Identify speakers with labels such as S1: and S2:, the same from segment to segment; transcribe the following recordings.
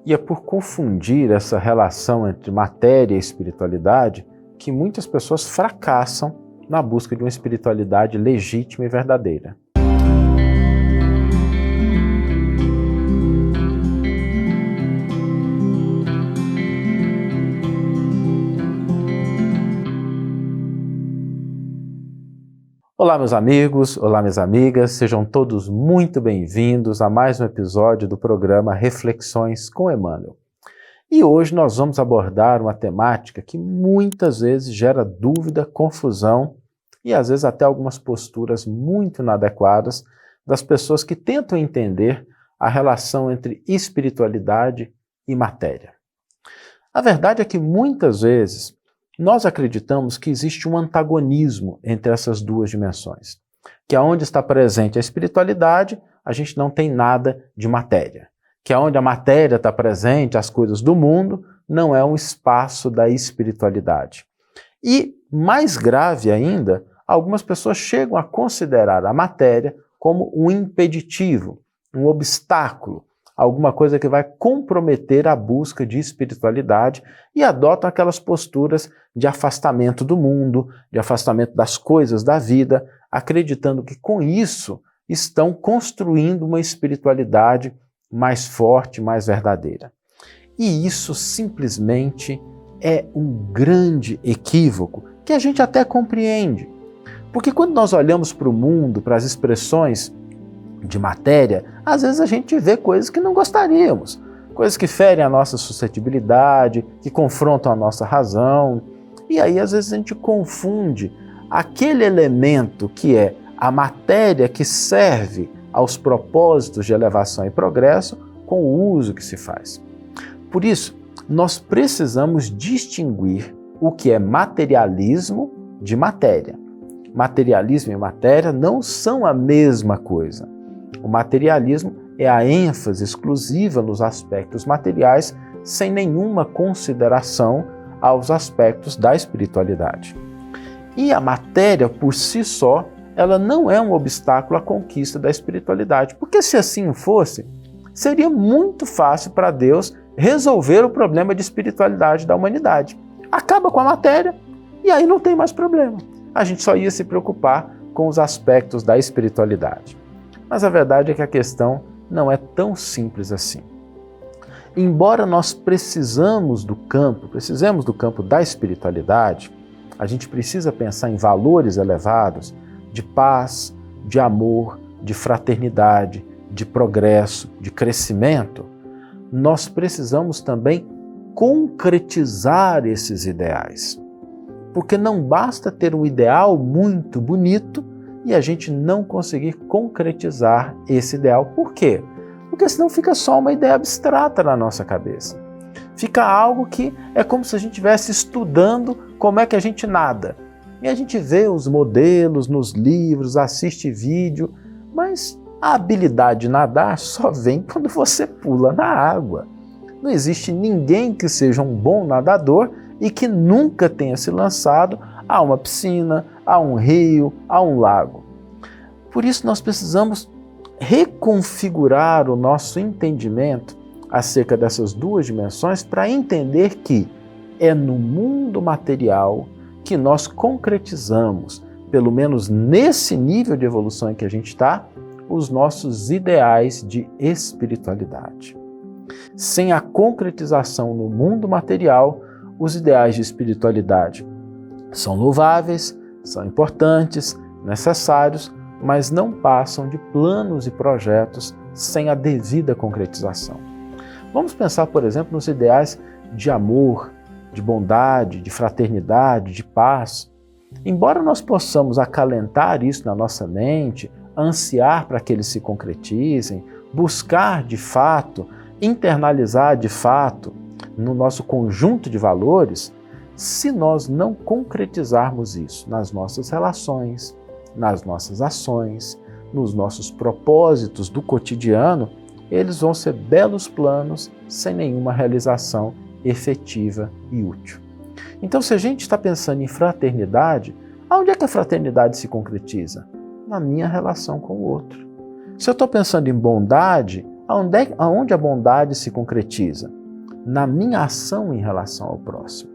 S1: E é por confundir essa relação entre matéria e espiritualidade que muitas pessoas fracassam na busca de uma espiritualidade legítima e verdadeira. Olá, meus amigos, olá, minhas amigas, sejam todos muito bem-vindos a mais um episódio do programa Reflexões com Emmanuel. E hoje nós vamos abordar uma temática que muitas vezes gera dúvida, confusão e às vezes até algumas posturas muito inadequadas das pessoas que tentam entender a relação entre espiritualidade e matéria. A verdade é que muitas vezes nós acreditamos que existe um antagonismo entre essas duas dimensões, que aonde está presente a espiritualidade, a gente não tem nada de matéria, que aonde a matéria está presente, as coisas do mundo, não é um espaço da espiritualidade. E, mais grave ainda, algumas pessoas chegam a considerar a matéria como um impeditivo, um obstáculo, alguma coisa que vai comprometer a busca de espiritualidade e adotam aquelas posturas de afastamento do mundo, de afastamento das coisas da vida, acreditando que com isso estão construindo uma espiritualidade mais forte, mais verdadeira. E isso simplesmente é um grande equívoco que a gente até compreende. Porque quando nós olhamos para o mundo, para as expressões de matéria, às vezes a gente vê coisas que não gostaríamos, coisas que ferem a nossa suscetibilidade, que confrontam a nossa razão, e aí às vezes a gente confunde aquele elemento que é a matéria que serve aos propósitos de elevação e progresso com o uso que se faz. Por isso, nós precisamos distinguir o que é materialismo de matéria. Materialismo e matéria não são a mesma coisa. O materialismo é a ênfase exclusiva nos aspectos materiais, sem nenhuma consideração aos aspectos da espiritualidade. E a matéria, por si só, ela não é um obstáculo à conquista da espiritualidade, porque se assim fosse, seria muito fácil para Deus resolver o problema de espiritualidade da humanidade. Acaba com a matéria e aí não tem mais problema. A gente só ia se preocupar com os aspectos da espiritualidade. Mas a verdade é que a questão não é tão simples assim. Embora nós precisemos do campo da espiritualidade, a gente precisa pensar em valores elevados de paz, de amor, de fraternidade, de progresso, de crescimento, nós precisamos também concretizar esses ideais. Porque não basta ter um ideal muito bonito e a gente não conseguir concretizar esse ideal. Por quê? Porque senão fica só uma ideia abstrata na nossa cabeça. Fica algo que é como se a gente estivesse estudando como é que a gente nada. E a gente vê os modelos nos livros, assiste vídeo, mas a habilidade de nadar só vem quando você pula na água. Não existe ninguém que seja um bom nadador e que nunca tenha se lançado a uma piscina, a um rio, a um lago. Por isso nós precisamos reconfigurar o nosso entendimento acerca dessas duas dimensões para entender que é no mundo material que nós concretizamos, pelo menos nesse nível de evolução em que a gente está, os nossos ideais de espiritualidade. Sem a concretização no mundo material, os ideais de espiritualidade são louváveis, são importantes, necessários, mas não passam de planos e projetos sem a devida concretização. Vamos pensar, por exemplo, nos ideais de amor, de bondade, de fraternidade, de paz. Embora nós possamos acalentar isso na nossa mente, ansiar para que eles se concretizem, buscar de fato, internalizar de fato no nosso conjunto de valores, se nós não concretizarmos isso nas nossas relações, nas nossas ações, nos nossos propósitos do cotidiano, eles vão ser belos planos sem nenhuma realização efetiva e útil. Então, se a gente está pensando em fraternidade, aonde é que a fraternidade se concretiza? Na minha relação com o outro. Se eu estou pensando em bondade, Aonde a bondade se concretiza? Na minha ação em relação ao próximo.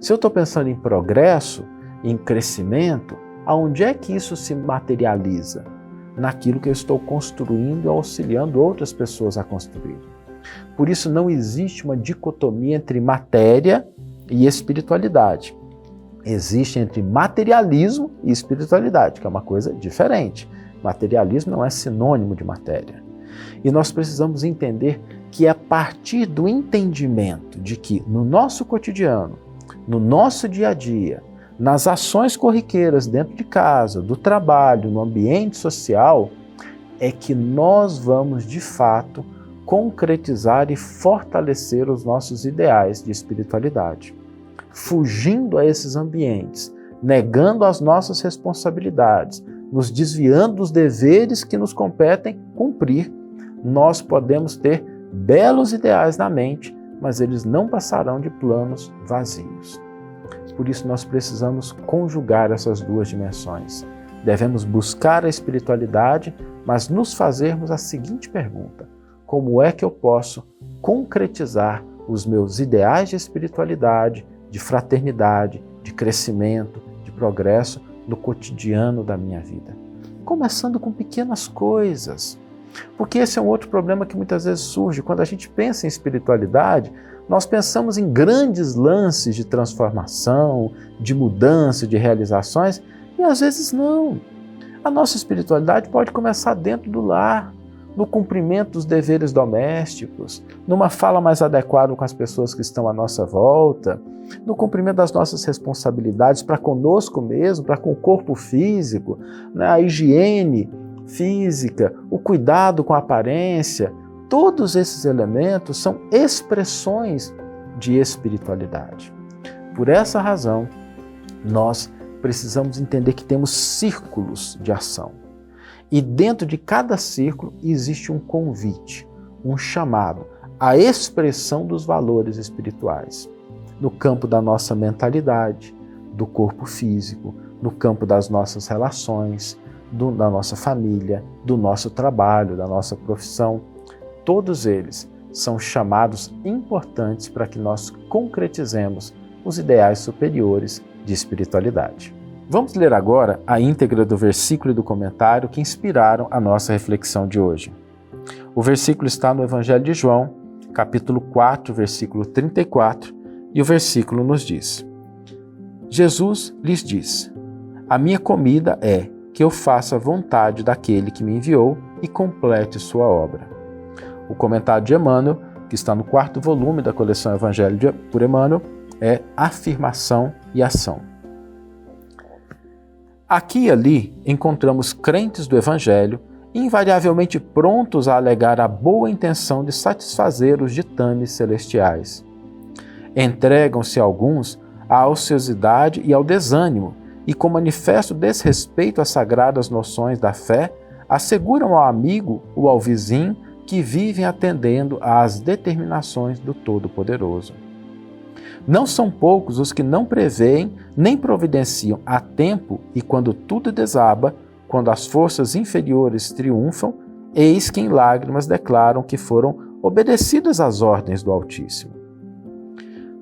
S1: Se eu estou pensando em progresso, em crescimento, aonde é que isso se materializa? Naquilo que eu estou construindo e auxiliando outras pessoas a construir. Por isso não existe uma dicotomia entre matéria e espiritualidade. Existe entre materialismo e espiritualidade, que é uma coisa diferente. Materialismo não é sinônimo de matéria. E nós precisamos entender que é a partir do entendimento de que no nosso cotidiano, no nosso dia a dia, nas ações corriqueiras dentro de casa, do trabalho, no ambiente social, é que nós vamos de fato concretizar e fortalecer os nossos ideais de espiritualidade. Fugindo a esses ambientes, negando as nossas responsabilidades, nos desviando dos deveres que nos competem cumprir, nós podemos ter belos ideais na mente, mas eles não passarão de planos vazios. Por isso nós precisamos conjugar essas duas dimensões. Devemos buscar a espiritualidade, mas nos fazermos a seguinte pergunta: como é que eu posso concretizar os meus ideais de espiritualidade, de fraternidade, de crescimento, de progresso no cotidiano da minha vida? Começando com pequenas coisas. Porque esse é um outro problema que muitas vezes surge. Quando a gente pensa em espiritualidade, nós pensamos em grandes lances de transformação, de mudança, de realizações, e às vezes não. A nossa espiritualidade pode começar dentro do lar, no cumprimento dos deveres domésticos, numa fala mais adequada com as pessoas que estão à nossa volta, no cumprimento das nossas responsabilidades para conosco mesmo, para com o corpo físico, a higiene física, o cuidado com a aparência. Todos esses elementos são expressões de espiritualidade. Por essa razão, nós precisamos entender que temos círculos de ação. E dentro de cada círculo existe um convite, um chamado à expressão dos valores espirituais. No campo da nossa mentalidade, do corpo físico, no campo das nossas relações, da nossa família, do nosso trabalho, da nossa profissão. Todos eles são chamados importantes para que nós concretizemos os ideais superiores de espiritualidade. Vamos ler agora a íntegra do versículo e do comentário que inspiraram a nossa reflexão de hoje. O versículo está no Evangelho de João, capítulo 4, versículo 34, e o versículo nos diz: Jesus lhes disse: a minha comida é que eu faça a vontade daquele que me enviou e complete sua obra. O comentário de Emmanuel, que está no 4º volume da coleção Evangelho por Emmanuel, é Afirmação e Ação. Aqui e ali encontramos crentes do Evangelho invariavelmente prontos a alegar a boa intenção de satisfazer os ditames celestiais. Entregam-se alguns à ociosidade e ao desânimo, e com manifesto desrespeito às sagradas noções da fé, asseguram ao amigo ou ao vizinho que vivem atendendo às determinações do Todo-Poderoso. Não são poucos os que não preveem nem providenciam a tempo e quando tudo desaba, quando as forças inferiores triunfam, eis que em lágrimas declaram que foram obedecidas às ordens do Altíssimo.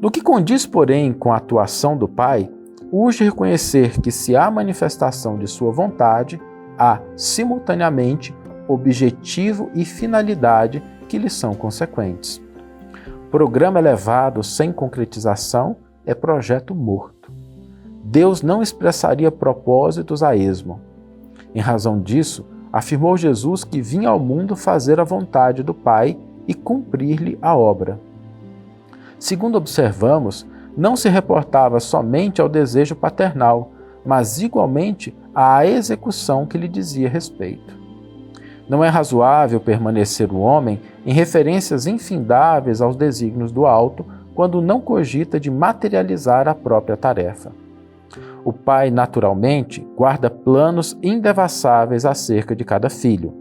S1: No que condiz, porém, com a atuação do Pai, urge reconhecer que se há manifestação de sua vontade, há, simultaneamente, objetivo e finalidade que lhe são consequentes. Programa elevado sem concretização é projeto morto. Deus não expressaria propósitos a esmo. Em razão disso, afirmou Jesus que vinha ao mundo fazer a vontade do Pai e cumprir-lhe a obra. Segundo observamos, não se reportava somente ao desejo paternal, mas igualmente à execução que lhe dizia respeito. Não é razoável permanecer o homem em referências infindáveis aos desígnios do alto, quando não cogita de materializar a própria tarefa. O pai, naturalmente, guarda planos indevassáveis acerca de cada filho.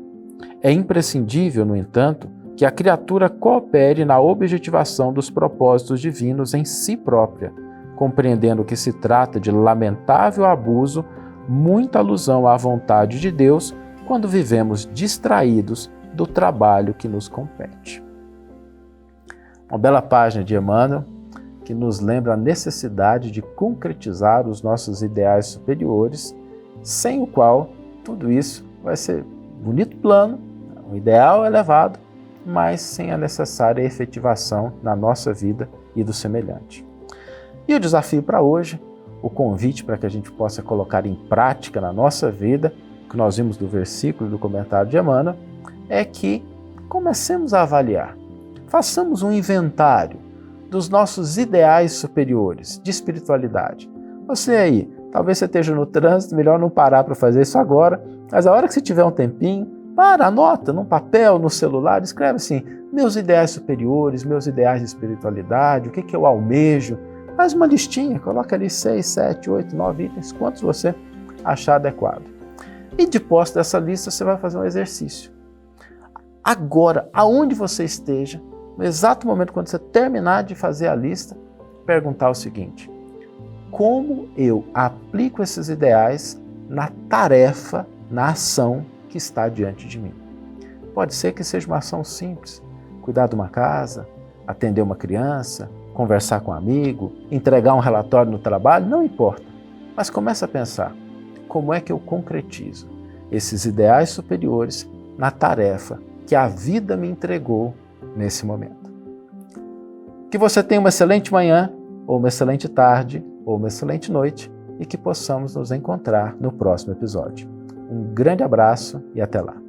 S1: É imprescindível, no entanto, que a criatura coopere na objetivação dos propósitos divinos em si própria, compreendendo que se trata de lamentável abuso, muita alusão à vontade de Deus, quando vivemos distraídos do trabalho que nos compete. Uma bela página de Emmanuel que nos lembra a necessidade de concretizar os nossos ideais superiores, sem o qual tudo isso vai ser bonito plano, um ideal elevado, mas sem a necessária efetivação na nossa vida e do semelhante. E o desafio para hoje, o convite para que a gente possa colocar em prática na nossa vida, que nós vimos do versículo do comentário de Emmanuel, é que comecemos a avaliar, façamos um inventário dos nossos ideais superiores de espiritualidade. Você aí, talvez você esteja no trânsito, melhor não parar para fazer isso agora, mas a hora que você tiver um tempinho, anota num papel, no celular, escreve assim, meus ideais superiores, meus ideais de espiritualidade, o que eu almejo. Faz uma listinha, coloca ali 6, 7, 8, 9 itens, quantos você achar adequado. E de posse dessa lista, você vai fazer um exercício. Agora, aonde você esteja, no exato momento quando você terminar de fazer a lista, perguntar o seguinte: como eu aplico esses ideais na tarefa, na ação que está diante de mim? Pode ser que seja uma ação simples, cuidar de uma casa, atender uma criança, conversar com um amigo, entregar um relatório no trabalho, não importa. Mas comece a pensar, como é que eu concretizo esses ideais superiores na tarefa que a vida me entregou nesse momento. Que você tenha uma excelente manhã, ou uma excelente tarde, ou uma excelente noite, e que possamos nos encontrar no próximo episódio. Um grande abraço e até lá.